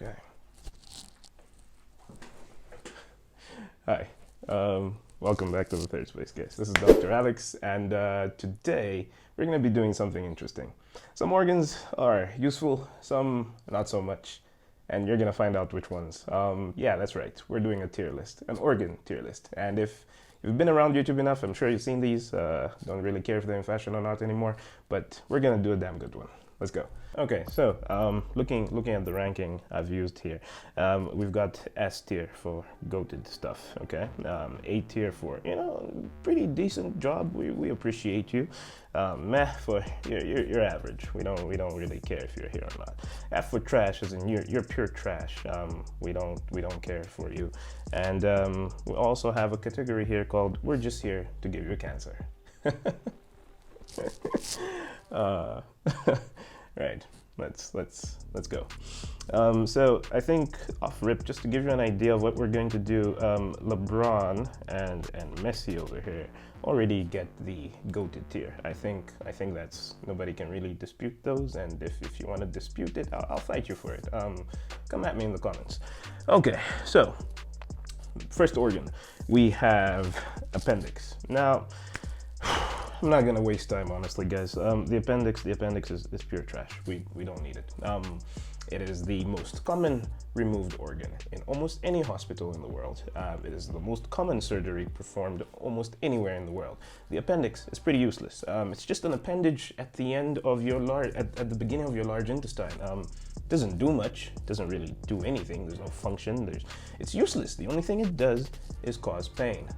Okay. Hi. Welcome back to the Third Space, guys. This is Dr. Alex, and today we're going to be doing something interesting. Some organs are useful, some not so much, and you're going to find out which ones. Yeah, that's right. We're doing a tier list, an organ tier list. And if you've been around YouTube enough, I'm sure you've seen these. Don't really care if they're in fashion or not anymore, but we're going to do a damn good one. Let's go. Okay, so looking at the ranking I've used here, we've got S tier for goated stuff. Okay, A tier for pretty decent job. We appreciate you. Meh for you're average. We don't really care if you're here or not. F for trash, as in you're pure trash. We don't care for you. And we also have a category here called we're just here to give you cancer. Right, let's go. So I think off rip, just to give you an idea of what we're going to do, LeBron and Messi over here already get the goated tier. I think that's, nobody can really dispute those, and if you want to dispute it, I'll fight you for it. Come at me in the comments. Okay, so first organ we have appendix. Now I'm not gonna waste time, honestly, guys. The appendix is pure trash. We don't need it. It is the most common removed organ in almost any hospital in the world. It is the most common surgery performed almost anywhere in the world. The appendix is pretty useless. It's just an appendage at the end of your at the beginning of your large intestine. Doesn't do much. Doesn't really do anything. There's no function. It's useless. The only thing it does is cause pain.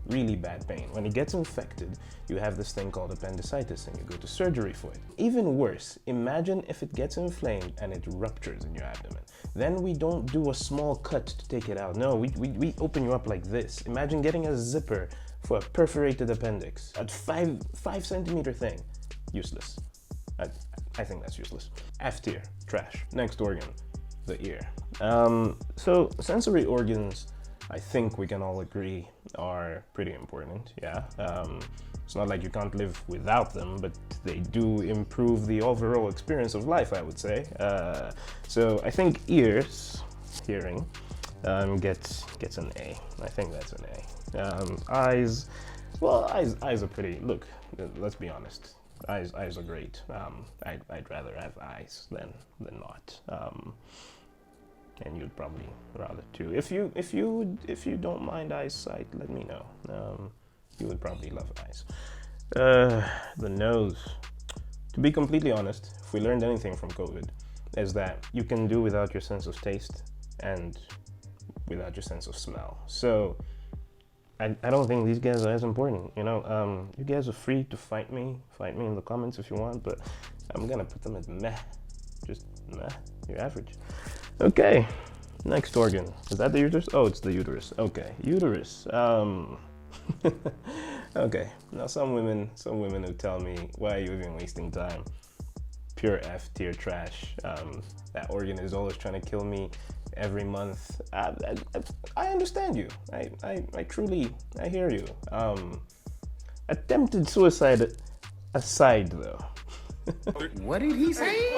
Really bad pain. When it gets infected, you have this thing called appendicitis, and you go to surgery for it. Even worse, imagine if it gets inflamed and it ruptures in your abdomen. Then we don't do a small cut to take it out. No, we open you up like this. Imagine getting a zipper for a perforated appendix. A 5 centimeter thing. Useless. I think that's useless. F tier, trash. Next organ, the ear. So sensory organs, I think we can all agree, are pretty important. Yeah. It's not like you can't live without them, but they do improve the overall experience of life, I would say. So I think ears, hearing, gets an A. I think that's an A. Eyes, well, eyes are pretty. Look, let's be honest. Eyes are great. I'd rather have eyes than not. And you'd probably rather too. If you don't mind eyesight, let me know. You would probably love eyes. The nose. To be completely honest, if we learned anything from COVID, is that you can do without your sense of taste and without your sense of smell. So I don't think these guys are as important. You guys are free to fight me in the comments if you want, but I'm gonna put them at meh. Just meh. You're average. Okay, next organ. Is that the uterus? Oh, it's the uterus. Okay, uterus. Okay, now some women who tell me, why are you even wasting time? Pure F tier trash. That organ is always trying to kill me every month. I understand you. I truly, I hear you. Attempted suicide aside, though. What did he say?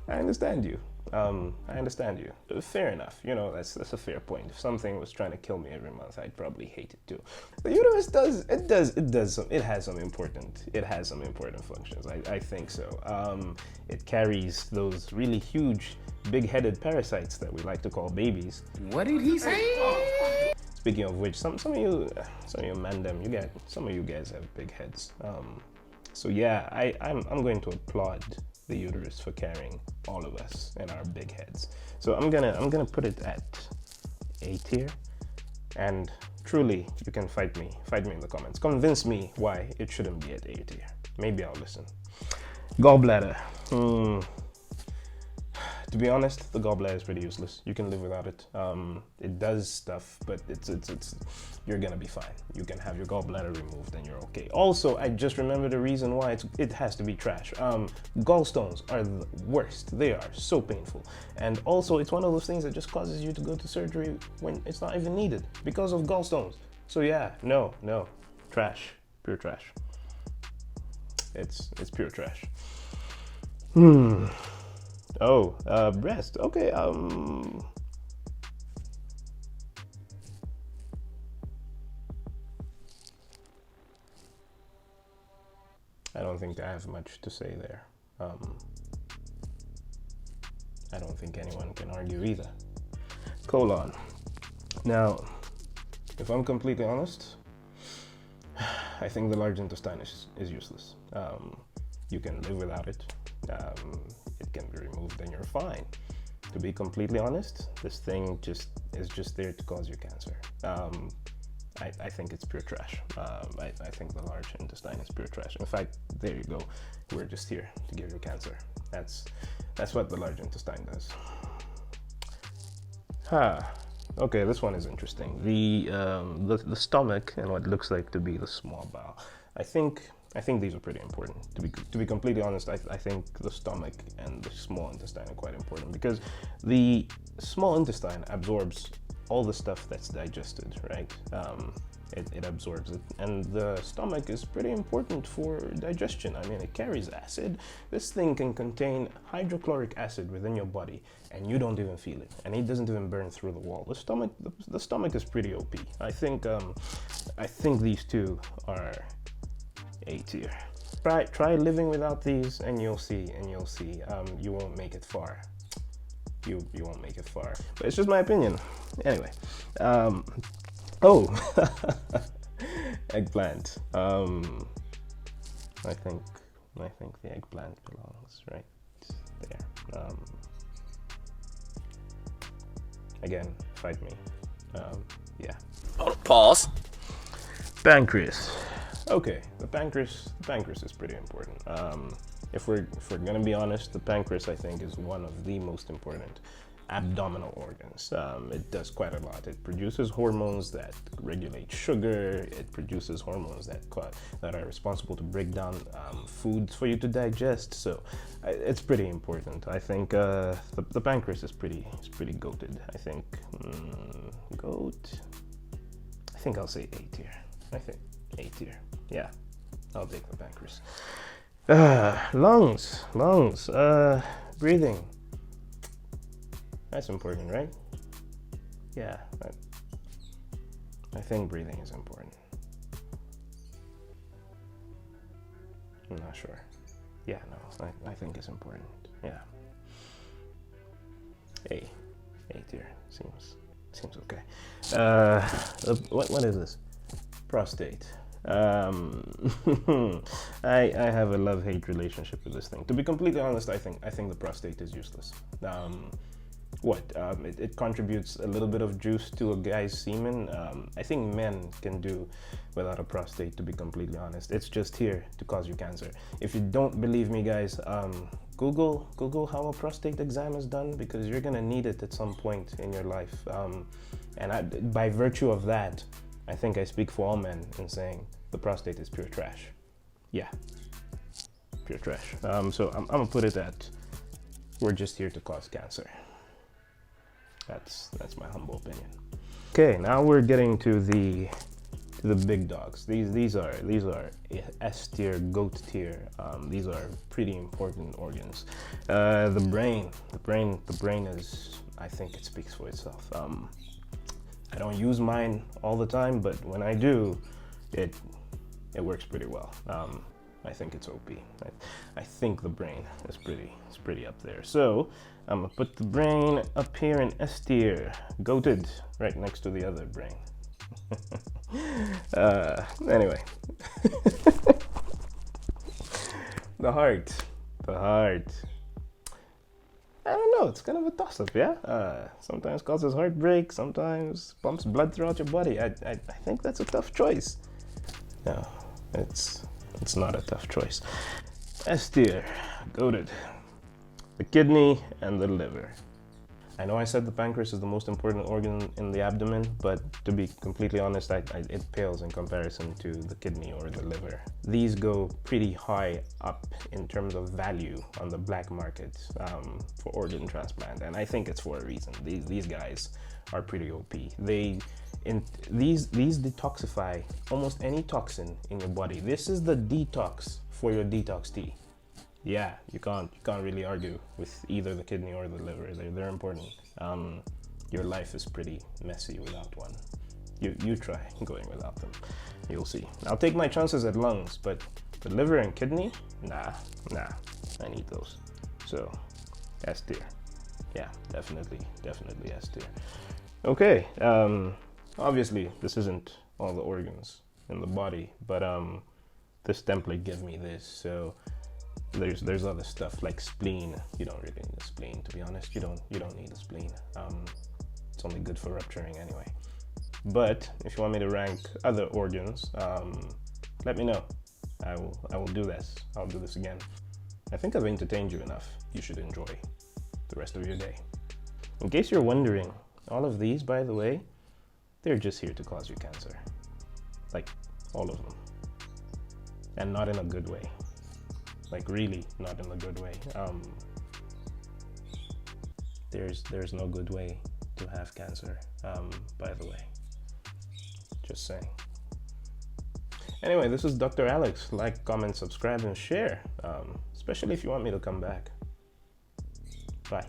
I understand you. I understand you. Fair enough. That's a fair point. If something was trying to kill me every month, I'd probably hate it too. The uterus has some important functions. I think so. It carries those really huge, big-headed parasites that we like to call babies. What did he say? Speaking of which, some of you mandem, some of you guys have big heads. So yeah, I'm going to applaud the uterus for carrying all of us and our big heads. So I'm gonna put it at A tier, and truly, you can fight me in the comments. Convince me why it shouldn't be at A tier. Maybe I'll listen. Gallbladder. To be honest, the gallbladder is pretty useless. You can live without it. It does stuff, but you're gonna be fine. You can have your gallbladder removed and you're okay. Also, I just remembered the reason why it has to be trash. Gallstones are the worst. They are so painful. And also, it's one of those things that just causes you to go to surgery when it's not even needed because of gallstones. So yeah, no, trash, pure trash. It's pure trash. Oh, breast. Okay. I don't think I have much to say there. I don't think anyone can argue either. Colon. Now, if I'm completely honest, I think the large intestine is useless. You can live without it. It can be removed and you're fine. To be completely honest, this thing is just there to cause you cancer. I think it's pure trash. I think the large intestine is pure trash. In fact, there you go. We're just here to give you cancer. That's what the large intestine does. Okay, this one is interesting. The stomach and what looks like to be the small bowel. I think these are pretty important. To be completely honest, I think the stomach and the small intestine are quite important because the small intestine absorbs all the stuff that's digested, right? It absorbs it, and the stomach is pretty important for digestion. I mean, it carries acid. This thing can contain hydrochloric acid within your body, and you don't even feel it, and it doesn't even burn through the wall. The stomach is pretty OP. I think these two are A tier. Try living without these, and you'll see. You won't make it far. You won't make it far. But it's just my opinion. Anyway. Oh, eggplant. I think the eggplant belongs right there. Again, fight me. Yeah. Pause. Pancreas. Okay, the pancreas is pretty important. If we're gonna be honest, the pancreas I think is one of the most important abdominal organs. It does quite a lot. It produces hormones that regulate sugar. It produces hormones that are responsible to break down foods for you to digest. So it's pretty important. I think the pancreas is pretty goated. I think goat. I think I'll say A tier. I think A tier. Yeah, I'll take the pancreas. Lungs. Breathing. That's important, right? Yeah, I think breathing is important. I'm not sure. Yeah, no, I think it's important. Yeah. A tier seems okay. What is this? Prostate. I have a love-hate relationship with this thing. To be completely honest, I think the prostate is useless. It contributes a little bit of juice to a guy's semen. I think men can do without a prostate, to be completely honest. It's just here to cause you cancer. If you don't believe me, guys, Google how a prostate exam is done, because you're gonna need it at some point in your life. By virtue of that, I think I speak for all men in saying the prostate is pure trash. Yeah, pure trash. So I'm gonna put it at, we're just here to cause cancer. That's my humble opinion. Okay, now we're getting to the big dogs. These are S tier, goat tier. These are pretty important organs. The brain is, I think it speaks for itself. I don't use mine all the time, but when I do, it works pretty well. I think it's OP. I think the brain is pretty up there. So I'm gonna put the brain up here in S tier, goated, right next to the other brain. Anyway, the heart. I don't know, it's kind of a toss-up, yeah? Sometimes causes heartbreak, sometimes pumps blood throughout your body. I think that's a tough choice. No, it's not a tough choice. S tier, goated. The kidney and the liver. I know I said the pancreas is the most important organ in the abdomen, but to be completely honest, it pales in comparison to the kidney or the liver. These go pretty high up in terms of value on the black market for organ transplant, and I think it's for a reason. These guys are pretty OP. These detoxify almost any toxin in your body. This is the detox for your detox tea. yeah, you can't really argue with either the kidney or the liver. They're important. Your life is pretty messy without one. You try going without them. You'll see. I'll take my chances at lungs, but the liver and kidney, nah, I need those. So S tier. Yeah, definitely S tier. Okay, obviously this isn't all the organs in the body, but this template gave me this. So there's other stuff like spleen. You don't really need a spleen, to be honest. You don't need a spleen. It's only good for rupturing anyway. But if you want me to rank other organs, let me know. I will do this. I'll do this again. I think I've entertained you enough. You should enjoy the rest of your day. In case you're wondering, all of these, by the way, they're just here to cause you cancer. Like, all of them. And not in a good way. Like, really not in a good way. There's no good way to have cancer, by the way. Just saying. Anyway, this is Dr. Alex. Like, comment, subscribe, and share. Especially if you want me to come back. Bye.